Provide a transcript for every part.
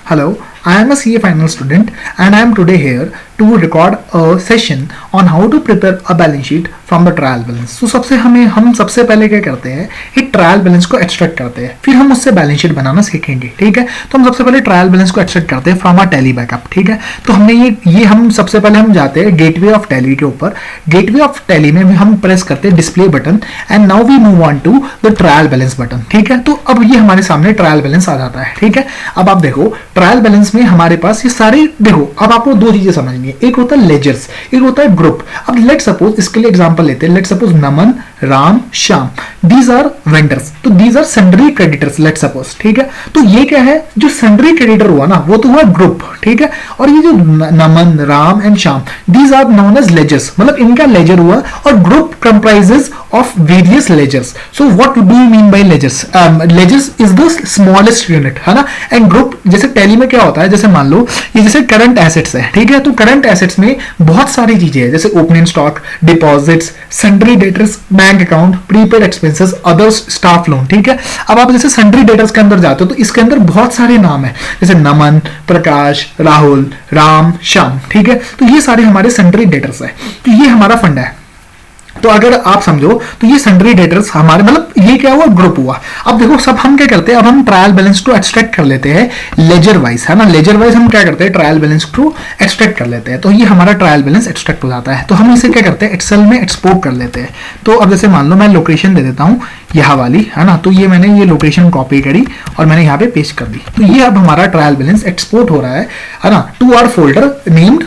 Hello, I am a CA final student and I am today here to record a session on how to prepare a balance sheet from the trial balance. So हम सबसे पहले क्या करते हैं, एक trial balance को extract करते हैं, फिर हम उससे बैलेंस शीट बनाना सीखेंगे. ठीक है, तो हम सबसे पहले ट्रायल बैलेंस को एक्सट्रैक्ट करते हैं फ्रॉम अ टैली बैकअप. ठीक है, तो हमने ये हम सबसे पहले हम जाते हैं गेटवे ऑफ टैली के ऊपर. गेटवे ऑफ टैली में हम प्रेस करते हैं display button and now we move on to the trial balance button. ठीक है, तो अब ये हमारे सामने ट्रायल बैलेंस आ जाता है. ठीक है, अब आप देखो ट्रायल बैलेंस में हमारे पास ये सारे, देखो अब आपको दो चीजें समझनी है, एक होता है लेजर्स, एक होता है ग्रुप. अब लेट सपोज इसके लिए एग्जांपल लेते हैं, let suppose Naman, Ram, Shyam, these are vendors, तो these are sundry creditors let suppose. ठीक है, तो ये क्या है, जो सन्ड्री क्रेडिटर हुआ ना वो तो हुआ ग्रुप. ठीक है, और ये जो Naman, Ram and Shyam, these are known as ledgers, मतलब इनका लेजर हुआ, और group comprises of various ledgers. So what do you mean by ledgers? Ledgers is the smallest unit, है ना. एंड ग्रुप जैसे टैली में क्या होता है, जैसे मान लो ये जैसे करंट एसेट्स है. ठीक है, तो करंट एसेट्स में बहुत सारी चीजें हैं, जैसे opening stock, deposits, sundry debtors, bank account, prepaid expenses, others, staff loan. ठीक है, अब आप जैसे सन्ड्री डेटर्स के अंदर जाते हो तो इसके अंदर बहुत सारे नाम है, जैसे नमन, प्रकाश, राहुल, राम, श्याम. ठीक है, तो ये सारे हमारे सन्ड्री डेटर्स है. तो ये हमारा फंड है. तो अगर आप समझो तो ये सन्ड्री डेटर्स हमारे, मतलब ये क्या हुआ, ग्रुप हुआ. अब देखो सब हम क्या करते हैं, अब हम ट्रायल बैलेंस को एक्सट्रैक्ट कर लेते हैं लेजर वाइज, है ना. लेजर वाइज हम क्या करते हैं, ट्रायल बैलेंस को एक्सट्रैक्ट कर लेते हैं. तो ये हमारा ट्रायल बैलेंस एक्सट्रैक्ट हो जाता है. तो हम इसे क्या करते हैं, एक्सेल में एक्सपोर्ट कर लेते हैं. तो अब जैसे मान लो मैं लोकेशन दे देता हूँ यहाँ वाली, है ना. तो ये मैंने ये लोकेशन कॉपी करी और मैंने यहाँ पे पेस्ट कर दी. तो ये अब हमारा ट्रायल बैलेंस एक्सपोर्ट हो रहा है ना, टू आवर फोल्डर नेम्ड,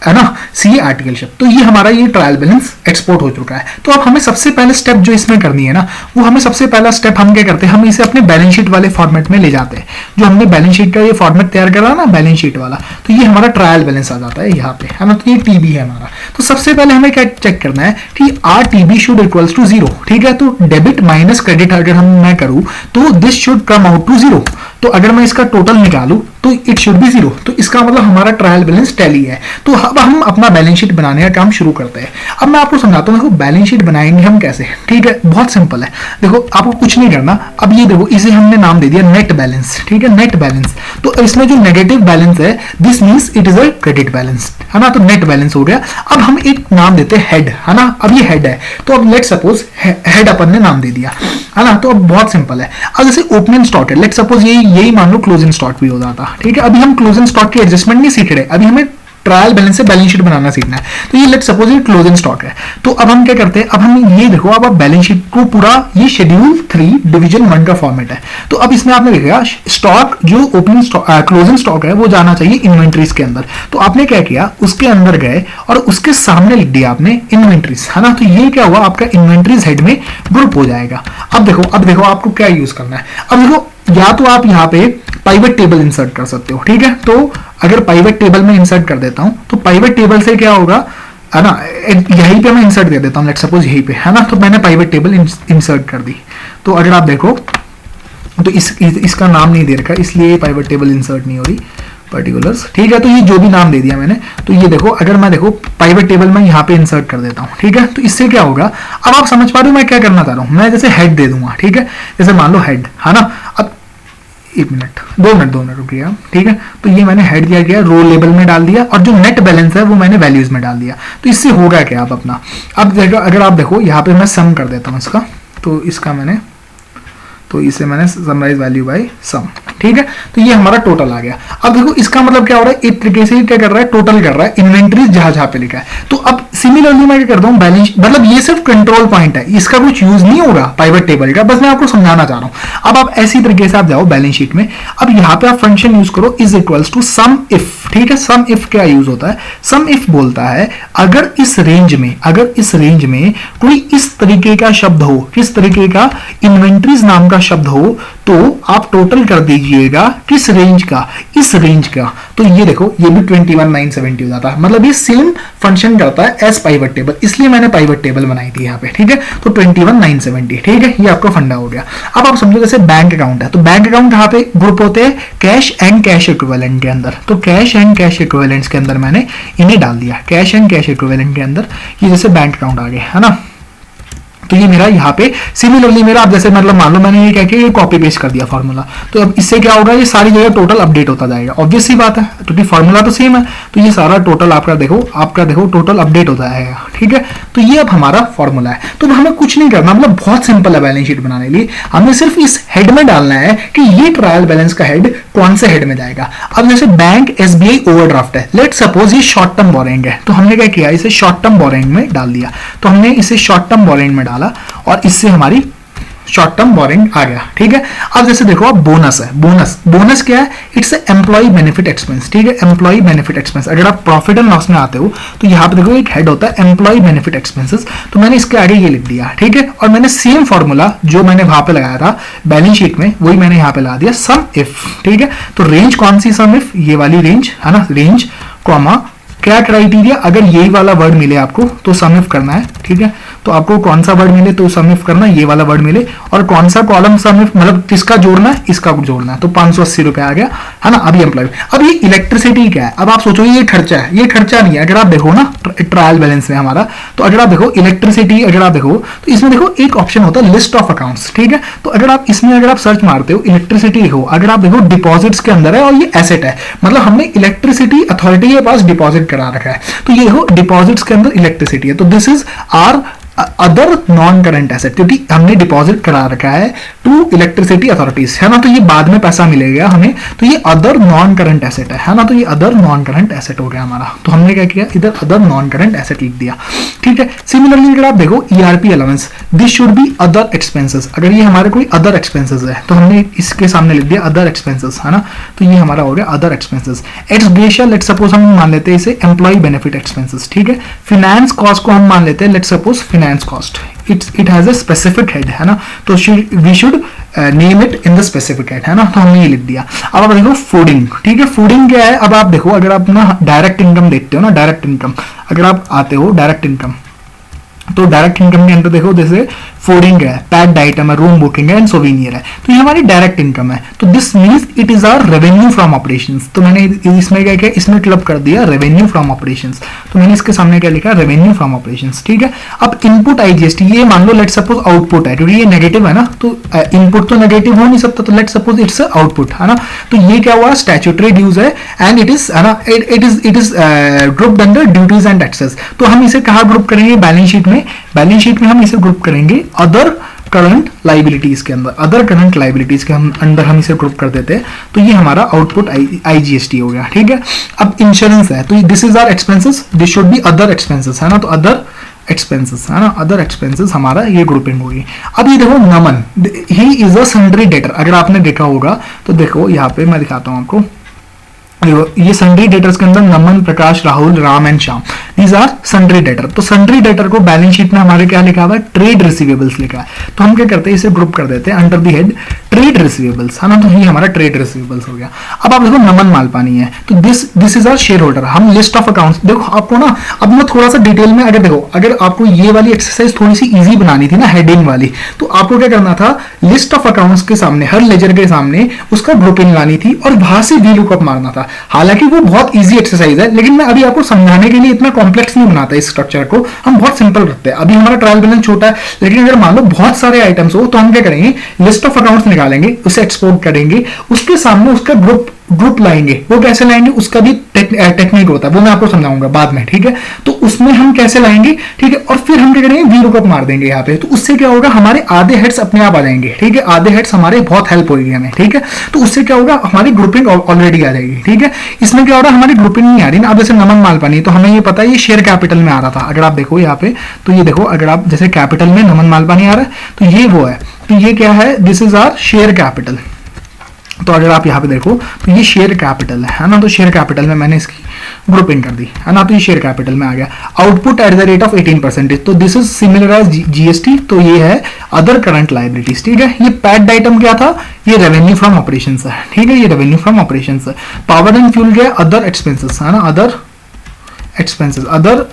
है ना, सी आर्टिकलशिप. तो ये हमारा ये ट्रायल बैलेंस एक्सपोर्ट हो चुका है. तो अब हमें सबसे पहले स्टेप जो इसमें करनी है ना, वो हमें सबसे पहला स्टेप हम क्या करते हैं, हम इसे अपने बैलेंस शीट वाले फॉर्मेट में ले जाते हैं. जो हमने बैलेंस शीट का ये फॉर्मेट तैयार करा ना, बैलेंस शीट वाला, तो ये हमारा ट्रायल बैलेंस आ जाता है यहाँ पे, है ना. तो ये टीबी है हमारा. तो सबसे पहले हमें क्या चेक करना है कि R TB should equals to 0. ठीक है, तो डेबिट माइनस क्रेडिट अगर मैं करूं तो this should come out to 0. तो अगर मैं इसका टोटल निकालूं तो इट शुड बी 0. तो इसका मतलब हमारा ट्रायल बैलेंस टैली है. तो अब हम अपना बैलेंस शीट बनाने का काम शुरू करते हैं. अब मैं आपको समझाता हूं, देखो बैलेंस शीट बनाएंगे हम कैसे. ठीक है, बहुत सिंपल है. देखो आपको कुछ नहीं करना. अब ये देखो इसे हमने नाम दे दिया नेट बैलेंस. ठीक है, नेट बैलेंस. तो इसमें जो नेगेटिव बैलेंस है this means it is a credit balance, है ना. तो नेट बैलेंस हो गया. अब हम एक नाम देते हैं हेड, है ना. अब ये हेड है, तो अब लेट सपोज हेड अपन ने नाम दे दिया, है ना. तो अब बहुत सिंपल है. अब जैसे ओपनिंग स्टॉक है, लेट सपोज यही मान लो क्लोजिंग स्टॉक भी हो जाता. ठीक है, अभी हम क्लोजिंग स्टॉक की एडजस्टमेंट नहीं सीख रहे, अभी हमें ट्रायल बैलेंस से बैलेंस शीट बनाना सीखना है. तो ये लेट सपोज ये क्लोजिंग स्टॉक है. तो अब हम क्या करते हैं, अब हम ये देखो, अब आप बैलेंस शीट को पूरा ये शेड्यूल 3 डिवीजन 1 का फॉर्मेट है. तो अब इसमें आपने देखा स्टॉक जो ओपनिंग स्टॉक क्लोजिंग स्टॉक है वो जाना चाहिए इन्वेंट्रीज के अंदर. तो आपने क्या किया, उसके अंदर गए और उसके सामने लिख दिया आपने इन्वेंट्रीज, है ना. तो ये क्या हुआ, आपका इन्वेंट्रीज हेड में ग्रुप हो जाएगा. अब देखो आपको क्या यूज करना है. अब देखो या तो आप यहाँ पे पाइवट टेबल इंसर्ट कर सकते हो. ठीक है, तो अगर पाइवट टेबल में इंसर्ट कर देता हूं तो पाइवट टेबल से क्या होगा, है ना, यहीं पे मैं इंसर्ट दे देता हूं, लेट सपोज यहीं पे, है ना. तो मैंने पाइवट टेबल इंसर्ट कर दी. तो अगर आप देखो तो इसका नाम नहीं दे रखा, इसलिए पाइवट टेबल इंसर्ट नहीं हो रही, पर्टिकुलर्स. ठीक है, तो ये जो भी नाम दे दिया मैंने, तो ये देखो अगर मैं देखो पाइवट टेबल में यहाँ पे इंसर्ट कर देता हूँ. ठीक है, तो इससे क्या होगा, अब आप समझ पा रहे हो मैं क्या करना चाह रहा हूँ. मैं जैसे हेड दे दूंगा. ठीक है, जैसे मान लो हेड, है ना. अब 1 मिनट 2 मिनट रुकिए. ठीक है, तो ये मैंने हेड दिया गया, रो लेबल में डाल दिया, और जो नेट बैलेंस है वो मैंने वैल्यूज में डाल दिया. तो इससे होगा क्या आप अपना, अब अगर आप देखो यहाँ पे मैं सम कर देता हूँ इसका, तो इसका मैंने, तो इसे मैंने समराइज वैल्यू बाय सम. ठीक है, तो ये हमारा टोटल आ गया. अब देखो इसका मतलब क्या हो रहा है, एक तरीके से क्या कर रहा है, टोटल कर रहा है इन्वेंट्रीज जहां पे लिखा है. तो अब सिमिलरली मैं क्या करता हूं, बैलेंस, मतलब ये सिर्फ कंट्रोल पॉइंट है, इसका कुछ यूज नहीं होगा पाइवट टेबल का, बस मैं आपको समझाना चाह रहा हूं. अब आप ऐसी तरीके से आप जाओ बैलेंस शीट में. अब यहाँ पे आप फंक्शन यूज करो is equals to sum if. ठीक है, सम इफ क्या यूज होता है, सम इफ बोलता है अगर इस रेंज में कोई इस तरीके का शब्द हो, किस तरीके का, इन्वेंट्रीज नाम का शब्द हो, तो आप टोटल कर दीजिएगा किस रेंज का, इस रेंज का. तो ये देखो ये भी 21,970 हो जाता है. मतलब ये सेम फंक्शन करता है एज पाइवट टेबल, इसलिए मैंने पाइवट टेबल बनाई थी यहाँ पे. ठीक है, तो 21,970. ठीक है, ये आपका फंडा हो गया. अब आप समझो जैसे बैंक अकाउंट है, तो बैंक अकाउंट यहाँ पे ग्रुप होते हैं कैश एंड कैश इक्विवेलेंट के अंदर. तो कैश एंड कैश इक्विवेलेंट्स के अंदर मैंने इन्हें डाल दिया, कैश एंड कैश इक्विवेलेंट के अंदर. ये जैसे बैंक अकाउंट आ गया, है ना. तो ये मेरा यहाँ पे सिमिलरली मेरा, आप जैसे मतलब मान लो मैंने ये कह के ये कॉपी पेस्ट कर दिया फॉर्मूला, तो अब इससे क्या होगा, ये सारी जगह टोटल अपडेट होता जाएगा। ऑब्वियस सी बात है, क्योंकि फॉर्मूला तो सेम है, तो ये सारा टोटल आपका देखो टोटल अपडेट होता है, ठीक है। तो ये अब हमारा फॉर्मूला है। तो हमें कुछ नहीं करना, मतलब बहुत सिंपल है बैलेंस शीट बनाने के लिए। हमें सिर्फ इस हेड में डालना है कि ये ट्रायल बैलेंस का हेड कौन से हेड में जाएगा। अब जैसे बैंक एसबीआई ओवरड्राफ्ट है, लेट सपोज ये शॉर्ट टर्म बोरिंग है, तो हमने क्या किया, इसे शॉर्ट टर्म बोरिंग में डाल दिया। तो हमने इसे शॉर्ट टर्म बोरिंग में डाला और इससे हमारी शॉर्ट टर्म बोरिंग आ गया, ठीक है। अब जैसे देखो, अब बोनस है, बोनस क्या है, इट्स एम्प्लॉय बेनिफिट एक्सपेंस, ठीक है, एम्प्लॉय बेनिफिट एक्सपेंस। अगर आप प्रॉफिट एंड लॉस में आते हो तो यहाँ पे देखो एक हेड होता है एम्प्लॉय बेनिफिट एक्सपेंसेस, तो मैंने इसके आगे ये लिख दिया, ठीक है। और मैंने सेम फॉर्मूला जो मैंने वहां पे लगाया था बैलेंस शीट में, वही मैंने यहाँ पे लगा दिया, सम इफ, ठीक है। तो रेंज कौन सी, सम इफ, ये वाली रेंज है ना, रेंज कॉमा क्या क्राइटेरिया, अगर यही वाला वर्ड मिले आपको तो सम इफ करना है, ठीक है। तो आपको कौन सा वर्ड मिले तो सम इफ करना, ये वाला वर्ड मिले, और कौन सा कॉलम सम इफ, मतलब किसका जोड़ना है, इसका जोड़ना है। तो 580 रुपए आ गया, है ना। अभी एम्प्लॉय, अब ये इलेक्ट्रिसिटी क्या है, अब आप सोचो ये खर्चा है, ये खर्चा नहीं है। अगर आप देखो ना ट्रायल बैलेंस में हमारा, तो अगर आप देखो इलेक्ट्रिसिटी, अगर आप देखो तो इसमें देखो एक ऑप्शन होता है लिस्ट ऑफ अकाउंट्स, ठीक है। तो अगर आप इसमें अगर आप सर्च मारते हो इलेक्ट्रिसिटी लिखो, अगर आप देखो डिपॉजिट्स के अंदर है और ये एसेट है, मतलब हमने इलेक्ट्रिसिटी अथॉरिटी के पास डिपॉजिट करा रखा है, तो ये हो डिपॉजिट्स के अंदर इलेक्ट्रिसिटी है। तो this is our other non current asset, क्योंकि हमने डिपॉजिट करा रखा है टू इलेक्ट्रिसिटी अथॉरिटीज, है ना। तो ये बाद में पैसा मिलेगा हमें, तो ये अदर नॉन करंट एसेट है ना। तो ये अदर नॉन करंट एसेट हो गया हमारा। तो हमने क्या किया, इधर अदर नॉन करंट एसेट लिख दिया, ठीक है। सिमिलरली अगर आप देखो ERP allowance, this should be other expenses, अगर ये हमारे कोई अदर एक्सपेंसेस है तो हमने इसके सामने लिख दिया अदर एक्सपेंसेस, है ना। तो ये हमारा हो गया other expenses. X gratia, let suppose हम मान लेते हैं इसे एम्प्लॉय बेनिफिट एक्सपेंसेस, ठीक है। फाइनेंस कॉस्ट को हम मान लेते हैं, let suppose finance cost, it has a specific head, है ना। तो we should name it in the specific head, है ना। तो हमने ये लिख दिया। अब आप देखो फूडिंग, ठीक है। फूडिंग क्या है, अब आप देखो अगर आप ना डायरेक्ट इनकम देखते हो ना, डायरेक्ट इनकम अगर आप आते हो डायरेक्ट इनकम, तो डायरेक्ट इनकम के अंदर देखो जैसे फूडिंग है, पैक्ड आइटम है, रूम बुकिंग है एंड सोवेनियर है, तो ये हमारी डायरेक्ट इनकम है। तो this means it is our revenue from operations. तो मैंने इसमें क्या किया, इसमें क्लब कर दिया रेवेन्यू फ्रॉम ऑपरेशंस। तो मैंने इसके सामने क्या लिखा, रेवेन्यू फ्रॉम ऑपरेशंस, ठीक है। अब इनपुट आईजीएसटी, ये मान लो लेट सपोज आउटपुट है, क्योंकि ये नेगेटिव है ना, तो इनपुट तो नेगेटिव हो नहीं सकता, तो लेट सपोज इट्स आउटपुट, है ना। तो ये क्या हुआ, स्टैट्यूटरी ड्यूज है एंड इट इज, है ना, it is grouped under duties and taxes. तो हम इसे कहाँ ग्रुप करेंगे, बैलेंस शीट में, बैलेंस शीट में हम इसे ग्रुप करेंगे अदर करंट लाइबिलिटीज के अंदर, अदर करंट लाइबिलिटीज के अंदर हम इसे ग्रुप कर देते हैं। तो ये हमारा आउटपुट आईजीएसटी हो गया, ठीक है। अब इंश्योरेंस है, तो this is our expenses, this should be other expenses, है ना। तो अदर एक्सपेंसेस, है ना, अदर एक्सपेंसेस हमारा ये ग्रुपिंग होगी। अब ये देखो Naman, he is a sundry debtor, अगर आपने देखा होगा तो देखो यहाँ पे मैं दिखाता हूँ आपको, ये सन्ड्री डेटर्स के अंदर Naman, Prakash, Rahul, Ram and Shyam, these are sundry debtor. तो सन्ड्री डेटर को बैलेंस शीट में हमारे क्या लिखा हुआ है, ट्रेड रिसीवेबल्स लिखा है। तो हम क्या करते हैं, इसे ग्रुप कर देते हैं under the head trade receivables, है ना। तो ये हमारा ट्रेड रिसीवेबल्स हो गया। अब आप देखो नमन मालपानी है, तो this is our shareholder. हम लिस्ट ऑफ अकाउंट्स, देखो आपको ना अब मैं थोड़ा सा डिटेल में, अगर देखो अगर आपको ये वाली एक्सरसाइज थोड़ी सी इजी बनानी थी ना, हेडिंग वाली, तो आपको क्या करना था, लिस्ट ऑफ अकाउंट्स के सामने, हर लेजर के सामने उसका ग्रुपिंग लानी थी और वहां से वी लुकअप मारना था। हालांकि वो बहुत इजी एक्सरसाइज है, लेकिन मैं अभी आपको समझाने के लिए इतना कॉम्प्लेक्स नहीं बनाता इस स्ट्रक्चर को, हम बहुत सिंपल रखते हैं। अभी हमारा ट्रायल बैलेंस छोटा है, लेकिन अगर मान लो बहुत सारे आइटम्स हो तो हम क्या करेंगे, लिस्ट ऑफ अकाउंट्स निकालेंगे, उसे एक्सपोर्ट करेंगे, उसके सामने उसका ग्रुप लाएंगे। वो कैसे लाएंगे, उसका भी टेक्निक होता है, वो मैं आपको समझाऊंगा बाद में, ठीक है। तो उसमें हम कैसे लाएंगे, ठीक है। और फिर हम क्या करेंगे, वी लुकअप मार देंगे यहाँ पे, तो उससे क्या होगा, हमारे आधे हेड्स अपने आप आ जाएंगे, ठीक है। आधे हेड्स हमारे बहुत हेल्प होगी हमें, ठीक है। तो उससे क्या होगा, हमारी ग्रुपिंग ऑलरेडी आ जाएगी, ठीक है। इसमें क्या हो रहा है, हमारी ग्रुपिंग नहीं आ रही ना। अब जैसे नमन मालपानी, तो हमें ये पता है ये शेयर कैपिटल में आ रहा था, अगर आप देखो यहाँ पे, तो ये देखो अगर आप जैसे कैपिटल में नमन मालपानी आ रहा है, तो ये वो है, तो ये क्या है, this is our share capital. तो अगर आप यहाँ पे देखो तो ये शेयर कैपिटल है ना। तो शेयर कैपिटल में मैंने इसकी ग्रुपिंग कर दी, है ना। तो ये शेयर कैपिटल में आ गया। Output at the rate of 18%, तो this is similar as GST. तो ये है अदर करंट लाइबिलिटीज, ठीक है। ये पैक्ड आइटम क्या था, ये रेवेन्यू फ्रॉम ऑपरेशंस है, ठीक है। ये रेवेन्यू फ्रॉम ऑपरेशंस है। पावर एंड फ्यूल क्या है, अदर एक्सपेंसेस, है ना, अदर एक्सपेंसेस, अदर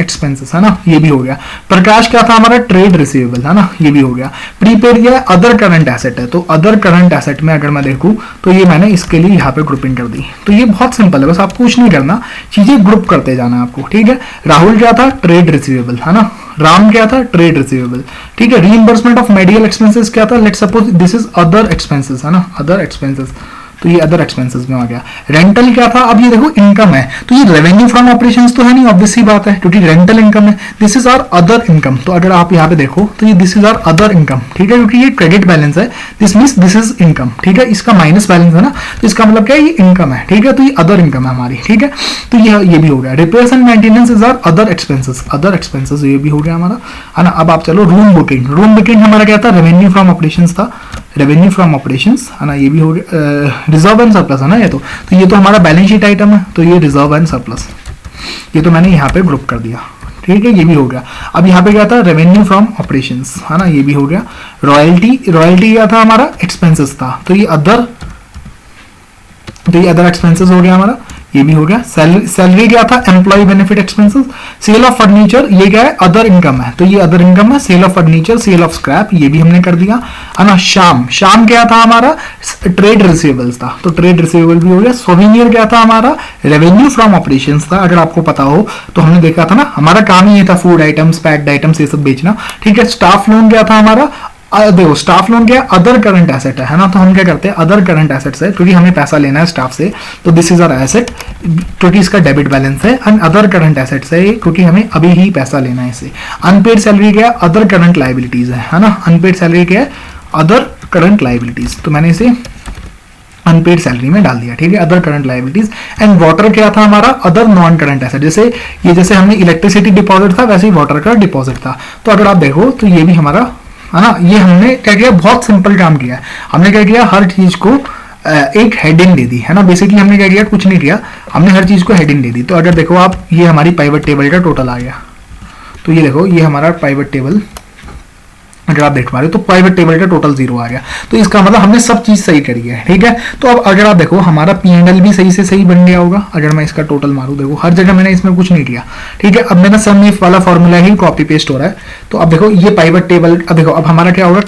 एक्सपेंसेस, है ना। ये भी हो गया। प्रकाश क्या था हमारा, ट्रेड रिसीवेबल, है ना, ये भी हो गया। प्रीपेड क्या है, अदर करंट एसेट है। तो अदर करंट एसेट में अगर मैं देखूं तो ये मैंने इसके लिए यहाँ पे ग्रुपिंग कर दी। तो ये बहुत सिंपल है, बस आपको कुछ नहीं करना, चीजें ग्रुप करते जाना आपको, ठीक है। राहुल क्या था, ट्रेड रिसीवेबल, है ना, राम क्या था, ट्रेड रिसीवेबल, ठीक है। रीइंबर्समेंट ऑफ मेडिकल एक्सपेंसेस क्या था, let's suppose this is other expenses, है ना, अदर एक्सपेंसेस, तो ये अदर एक्सपेंसेस में आ गया। रेंटल क्या था, अब ये देखो इनकम है, तो ये रेवेन्यू फ्रॉम ऑपरेशंस तो है नहीं, ऑब्वियस सी बात है, क्योंकि रेंटल इनकम है। This is our other income, तो अगर आप यहाँ पे देखो तो ये this is our other income, ठीक है, क्योंकि ये क्रेडिट बैलेंस है, this means this is income, ठीक है। इसका माइनस बैलेंस है ना, तो इसका मतलब क्या है, ये इनकम है, ठीक है, तो ये अदर इनकम है हमारी, ठीक है। तो ये भी हो गया। Repairs and maintenance is our other expenses, ये भी हो गया हमारा, है ना। अब आप चलो रूम बुकिंग हमारा क्या था, रेवेन्यू फ्रॉम ऑपरेशंस था, रेवेन्यू फ्रॉम ऑपरेशंस, है ना, ये भी हो गया। रिजर्व एंड सरप्लस है ना, ये तो हमारा बैलेंस शीट आइटम है, तो ये रिजर्व एंड सरप्लस, ये तो मैंने यहाँ पे ग्रुप कर दिया, ठीक है, ये भी हो गया। अब यहाँ पे क्या था, रेवेन्यू फ्रॉम ऑपरेशंस, है ना, ये भी हो गया। रॉयल्टी क्या था हमारा, एक्सपेंसेस था, तो ये अदर एक्सपेंसेस हो गया हमारा, ये भी हो गया। सैलरी क्या था, employ benefit expenses. Sale of furniture, ये क्या है, अदर इनकम है, तो ये अदर इनकम है। Sale of furniture, sale of scrap, ये भी हमने कर दिया, है ना। शाम क्या था हमारा, ट्रेड रिसीवेबल्स था, तो ट्रेड रिसीवेबल भी हो गया। सोवेनियर क्या था हमारा, रेवेन्यू फ्रॉम ऑपरेशंस था, अगर आपको पता हो तो हमने देखा था ना, हमारा काम ही ये था फूड आइटम्स, पैक्ड आइटम्स, ये सब बेचना, ठीक है। स्टाफ लोन क्या था हमारा, देखो स्टाफ लोन क्या अदर करंट एसेट है ना, तो हम क्या करते हैं, अदर करंट एसेट्स है, क्योंकि हमें पैसा लेना है स्टाफ से, तो दिस इज आवर एसेट, क्योंकि इसका डेबिट बैलेंस है। एंड अदर करंट एसेट्स है, क्योंकि हमें अभी ही पैसा लेना है इसे। अनपेड सैलरी क्या है, अदर करंट लाइबिलिटीज है ना, अनपेड सैलरी क्या है, अदर करंट लाइबिलिटीज, तो मैंने इसे अनपेड सैलरी में डाल दिया, ठीक है, other current liabilities. And water क्या था हमारा, अदर नॉन करंट एसेट, जैसे हमने इलेक्ट्रिसिटी डिपॉजिट था, वैसे ही वाटर का डिपॉजिट था। तो अगर आप देखो तो ये भी हमारा, है ना, ये हमने क्या किया, बहुत सिंपल काम किया है। हमने क्या किया, हर चीज को एक हेडिंग दे दी, है ना। बेसिकली हमने क्या किया, कुछ नहीं किया, हमने हर चीज को हेडिंग दे दी। तो अगर देखो आप, ये हमारी पाइवट टेबल का टोटल आ गया, तो ये देखो, ये हमारा पाइवट टेबल, अगर आप देख पा रहे हो तो प्राइवेट टेबल का टोटल 0 आ गया, तो इसका मतलब हमने सब चीज सही करी है, ठीक है। तो अब अगर आप देखो हमारा P&L भी सही से सही बन गया होगा, अगर मैं इसका टोटल मारूं, देखो हर जगह मैंने इसमें कुछ नहीं किया, ठीक है। अब मेरा सम इफ वाला फॉर्मूला ही कॉपी पेस्ट हो रहा है, तो अब देखो ये पाइवट टेबल, अब देखो अब हमारा क्या होगा,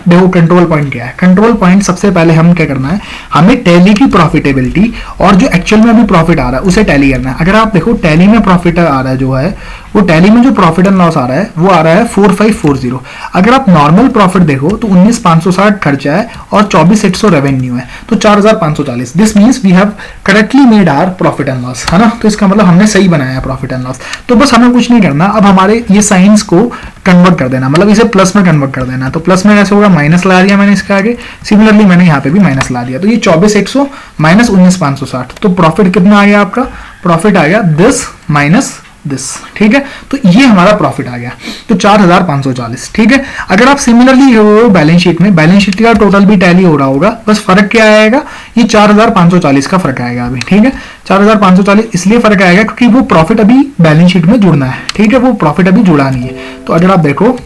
देखो कंट्रोल पॉइंट क्या है, कंट्रोल पॉइंट सबसे पहले हम क्या करना है, हमें टैली की प्रॉफिटेबिलिटी और जो एक्चुअल में अभी प्रॉफिट आ रहा है उसे टैली करना है। अगर आप देखो टैली में प्रॉफिट आ रहा है, जो है वो टैली में जो प्रॉफिट एंड लॉस आ रहा है वो आ रहा है 4540। अगर आप नॉर्मल प्रॉफिट देखो तो 19560 खर्चा है और 24800 रेवेन्यू है, तो 4540। This means we have correctly made our profit and loss, है ना। तो इसका मतलब हमने सही बनाया है प्रॉफिट एंड लॉस। तो बस हमें कुछ नहीं करना, अब हमारे ये साइंस को कन्वर्ट कर देना, मतलब इसे प्लस में कन्वर्ट कर देना। तो प्लस में कैसे होगा, माइनस ला दिया मैंने इसके आगे, सिमिलरली मैंने यहाँ पे भी माइनस ला दिया, तो ये 24100 माइनस 19560, तो प्रॉफिट कितना आ गया आपका, प्रॉफिट आ गया दिस माइनस दिस, ठीक है। तो ये हमारा प्रॉफिट आ गया, तो 4540, ठीक है। अगर आप सिमिलरली बैलेंस शीट में, बैलेंस शीट का टोटल भी टैली हो रहा होगा, बस फर्क क्या आएगा, ये 4540 का फर्क आएगा अभी, ठीक है। 4540 इसलिए फर्क आएगा क्योंकि वो प्रॉफिट अभी बैलेंस शीट में जुड़ना है, ठीक है, वो प्रॉफिट अभी जुड़ा नहीं है। तो अगर आप देखो,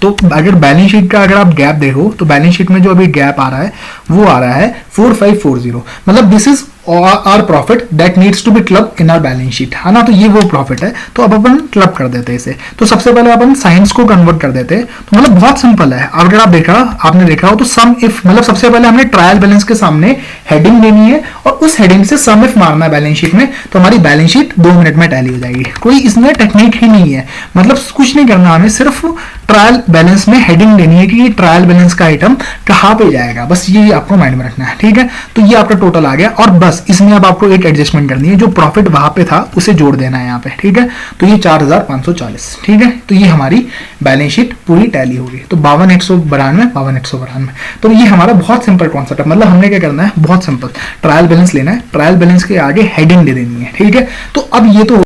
तो अगर बैलेंस शीट का अगर आप गैप देखो, तो बैलेंस शीट में जो अभी गैप आ रहा है वो आ रहा है 4540, मतलब this is our profit that needs to be club in our balance sheet, है ना। तो ये वो प्रॉफिट है, तो अब अपन क्लब कर देते हैं इसे। तो सबसे पहले अपन साइंस को कन्वर्ट कर देते हैं, तो मतलब बहुत सिंपल है। अगर आप आपने देखा हो तो सम इफ, मतलब सबसे पहले हमने ट्रायल बैलेंस के सामने हेडिंग देनी है और उस हेडिंग से सम इफ मारना है बैलेंस शीट में, तो हमारी बैलेंस शीट 2 मिनट में टैली हो जाएगी। कोई इसमें टेक्निक ही नहीं है, मतलब कुछ नहीं करना, हमें सिर्फ ट्रायल बैलेंस में हेडिंग देनी है कि ये ट्रायल बैलेंस का आइटम कहाँ पे जाएगा, बस ये आपको माइंड में रखना है, ठीक है। तो ये आपका टोटल आ गया और बस इसमें अब आपको एक एडजस्टमेंट करनी है, जो प्रॉफिट वहां पे था उसे जोड़ देना है यहाँ पे, ठीक है। तो ये 4540, ठीक है। तो ये हमारी बैलेंस शीट पूरी टैली होगी। तो 52,192, तो ये हमारा बहुत सिंपल कॉन्सेप्ट है। मतलब हमने क्या करना है, बहुत सिंपल, ट्रायल बैलेंस लेना है, ट्रायल बैलेंस के आगे हेडिंग दे देनी है, ठीक है। तो अब ये तो